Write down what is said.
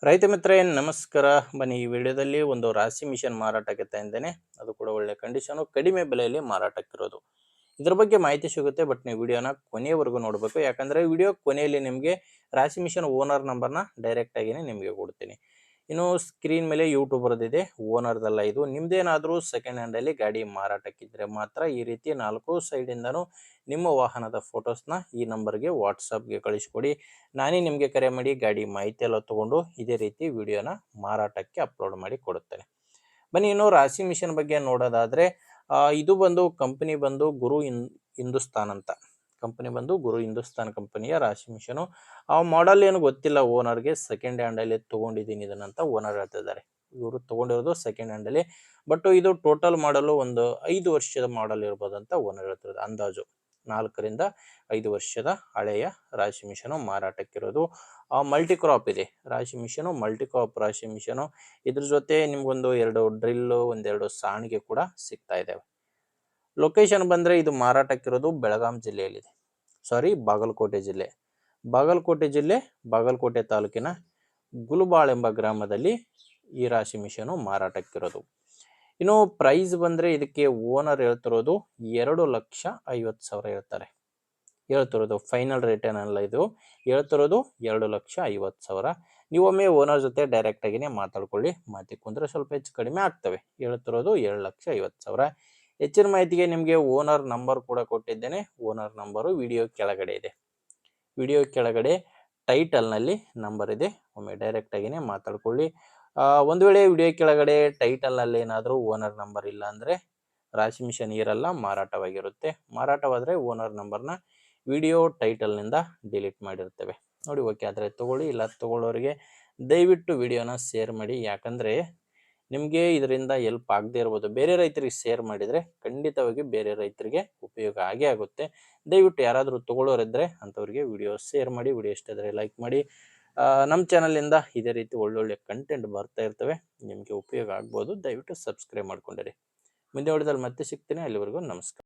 ರೈತ ಮಿತ್ರರೇ ನಮಸ್ಕಾರ. ಬನ್ನಿ ಈ ವಿಡಿಯೋದಲ್ಲಿ ಒಂದು ರಾಶಿ ಮಿಷನ್ ಮಾರಾಟಕ್ಕೆ ತಂದಿದ್ದೇನೆ. ಅದು ಕೂಡ ಒಳ್ಳೆ ಕಂಡೀಷನು, ಕಡಿಮೆ ಬೆಲೆಯಲ್ಲಿ ಮಾರಾಟಕ್ಕಿರೋದು. ಇದ್ರ ಬಗ್ಗೆ ಮಾಹಿತಿ ಸಿಗುತ್ತೆ, ಬಟ್ ನೀವು ವಿಡಿಯೋನ ಕೊನೆಯವರೆಗೂ ನೋಡಬೇಕು. ಯಾಕಂದ್ರೆ ವಿಡಿಯೋ ಕೊನೆಯಲ್ಲಿ ನಿಮಗೆ ರಾಶಿ ಮಿಷನ್ ಓನರ್ ನಂಬರ್ನ ಡೈರೆಕ್ಟ್ ಆಗಿನೇ ನಿಮಗೆ ಕೊಡ್ತೀನಿ. ಇನ್ನು ಸ್ಕ್ರೀನ್ ಮೇಲೆ ಯೂಟ್ಯೂಬ್ ಬರೆದಿದೆ, ಓನರ್ದಲ್ಲ ಇದು. ನಿಮ್ದೇನಾದರೂ ಸೆಕೆಂಡ್ ಹ್ಯಾಂಡಲ್ಲಿ ಗಾಡಿ ಮಾರಾಟಕ್ಕಿದ್ರೆ ಮಾತ್ರ ಈ ರೀತಿ 4 ಸೈಡಿಂದನೂ ನಿಮ್ಮ ವಾಹನದ ಫೋಟೋಸ್ನ ಈ ನಂಬರ್ಗೆ ವಾಟ್ಸಪ್ಗೆ ಕಳಿಸ್ಕೊಡಿ. ನಾನೇ ನಿಮಗೆ ಕರೆ ಮಾಡಿ ಗಾಡಿ ಮಾಹಿತಿ ಎಲ್ಲ ತಗೊಂಡು ಇದೇ ರೀತಿ ವಿಡಿಯೋನ ಮಾರಾಟಕ್ಕೆ ಅಪ್ಲೋಡ್ ಮಾಡಿ ಕೊಡುತ್ತೇನೆ. ಬನ್ನಿ ಇನ್ನು ರಾಶಿ ಮಿಷನ್ ಬಗ್ಗೆ ನೋಡೋದಾದ್ರೆ, ಇದು ಬಂದು ಕಂಪನಿ ಬಂದು ಹಿಂದೂಸ್ತಾನ್ ಅಂತ. ಕಂಪನಿ ಬಂದು ಗುರು ಹಿಂದೂಸ್ತಾನ್ ಕಂಪನಿಯ ರಾಶಿ ಮಿಷನು. ಆ ಮಾಡೆಲ್ ಏನು ಗೊತ್ತಿಲ್ಲ ಓನರ್ಗೆ, ಸೆಕೆಂಡ್ ಹ್ಯಾಂಡಲ್ಲಿ ತೊಗೊಂಡಿದ್ದೀನಿ ಇದನ್ನಂತ ಓನರ್ ಹೇಳ್ತಿದ್ದಾರೆ. ಇವರು ತೊಗೊಂಡಿರೋದು ಸೆಕೆಂಡ್ ಹ್ಯಾಂಡಲ್ಲಿ, ಬಟ್ ಇದು ಟೋಟಲ್ ಮಾಡಲು ಒಂದು 5 ವರ್ಷದ ಮಾಡಲ್ ಇರ್ಬೋದು ಅಂತ ಓನರ್ ಹೇಳ್ತಿರೋದು. ಅಂದಾಜು 4 ರಿಂದ 5 ವರ್ಷದ ಹಳೆಯ ರಾಶಿ ಮಿಷನು ಮಾರಾಟಕ್ಕಿರೋದು. ಮಲ್ಟಿ ಕ್ರಾಪ್ ಇದೆ ರಾಶಿ ಮಿಷನು, ಮಲ್ಟಿ ಕ್ರಾಪ್ ರಾಶಿ ಮಿಷನು. ಇದ್ರ ಜೊತೆ ನಿಮ್ಗೊಂದು 2 ಡ್ರಿಲ್ಲು, 1-2 ಸಾಣಿಗೆ ಕೂಡ ಸಿಗ್ತಾ ಇದ್ದಾವೆ. ಲೊಕೇಶನ್ ಬಂದರೆ ಇದು ಮಾರಾಟಕ್ಕಿರೋದು ಬೆಳಗಾಂ ಜಿಲ್ಲೆಯಲ್ಲಿದೆ. ಬಾಗಲಕೋಟೆ ಜಿಲ್ಲೆ. ಬಾಗಲಕೋಟೆ ತಾಲೂಕಿನ ಗುಲ್ಬಾಳ್ ಎಂಬ ಗ್ರಾಮದಲ್ಲಿ ಈ ರಾಶಿ ಮಿಷನು ಮಾರಾಟಕ್ಕಿರೋದು. ಇನ್ನು ಪ್ರೈಸ್ ಬಂದರೆ ಇದಕ್ಕೆ ಓನರ್ ಹೇಳ್ತಿರೋದು 2,50,000 ಹೇಳ್ತಿರೋದು. ಫೈನಲ್ ರೇಟ್ ಏನಲ್ಲ ಇದು, ಹೇಳ್ತಿರೋದು 2,50,000. ನೀವೊಮ್ಮೆ ಓನರ್ ಜೊತೆ ಡೈರೆಕ್ಟ್ ಆಗಿನೇ ಮಾತಾಡ್ಕೊಳ್ಳಿ, ಮಾತಿ ಕುಂದ್ರೆ ಸ್ವಲ್ಪ ಹೆಚ್ಚು ಕಡಿಮೆ ಆಗ್ತವೆ. ಹೇಳ್ತಿರೋದು 2,50,000. ಹೆಚ್ಚಿನ ಮಾಹಿತಿಗೆ ನಿಮಗೆ ಓನರ್ ನಂಬರ್ ಕೂಡ ಕೊಟ್ಟಿದ್ದೇನೆ. ಓನರ್ ನಂಬರು ವಿಡಿಯೋ ಕೆಳಗಡೆ ಇದೆ. ವಿಡಿಯೋ ಕೆಳಗಡೆ ಟೈಟಲ್ನಲ್ಲಿ ನಂಬರ್ ಇದೆ, ಒಮ್ಮೆ ಡೈರೆಕ್ಟ್ ಆಗಿನೇ ಮಾತಾಡ್ಕೊಳ್ಳಿ. ಒಂದು ವೇಳೆ ವಿಡಿಯೋ ಕೆಳಗಡೆ ಟೈಟಲ್ನಲ್ಲಿ ಏನಾದರೂ ಓನರ್ ನಂಬರ್ ಇಲ್ಲ ಅಂದರೆ ರಾಶಿ ಮಿಷನ್ ಇರಲ್ಲ, ಮಾರಾಟವಾಗಿರುತ್ತೆ. ಮಾರಾಟವಾದರೆ ಓನರ್ ನಂಬರ್ನ ವಿಡಿಯೋ ಟೈಟಲ್ನಿಂದ ಡಿಲೀಟ್ ಮಾಡಿರ್ತೇವೆ ನೋಡಿ. ಓಕೆ ಆದರೆ ತೊಗೊಳ್ಳಿ, ಇಲ್ಲ ತೊಗೊಳ್ಳೋರಿಗೆ ದಯವಿಟ್ಟು ವಿಡಿಯೋನ ಶೇರ್ ಮಾಡಿ. ಯಾಕಂದರೆ ನಿಮಗೆ ಇದರಿಂದ ಎಲ್ಪ್ ಆಗದೆ ಇರ್ಬೋದು. ಬೇರೆ ರೈತರಿಗೆ ಶೇರ್ ಮಾಡಿದರೆ ಖಂಡಿತವಾಗಿ ಬೇರೆ ರೈತರಿಗೆ ಉಪಯೋಗ ಆಗೇ ಆಗುತ್ತೆ. ದಯವಿಟ್ಟು ಯಾರಾದರೂ ತೊಗೊಳ್ಳೋರಿದ್ದರೆ ಅಂಥವ್ರಿಗೆ ವಿಡಿಯೋ ಶೇರ್ ಮಾಡಿ. ವಿಡಿಯೋ ಇಷ್ಟ ಆದರೆ ಲೈಕ್ ಮಾಡಿ. ನಮ್ಮ ಚಾನಲಿಂದ ಇದೇ ರೀತಿ ಒಳ್ಳೊಳ್ಳೆ ಕಂಟೆಂಟ್ ಬರ್ತಾ ಇರ್ತವೆ, ನಿಮಗೆ ಉಪಯೋಗ ಆಗ್ಬೋದು. ದಯವಿಟ್ಟು ಸಬ್ಸ್ಕ್ರೈಬ್ ಮಾಡ್ಕೊಂಡಿರಿ. ಮುಂದೆ ಹೊಡೆದಲ್ಲಿ ಮತ್ತೆ ಸಿಗ್ತೀನಿ. ಅಲ್ಲಿವರೆಗೂ ನಮಸ್ಕಾರ.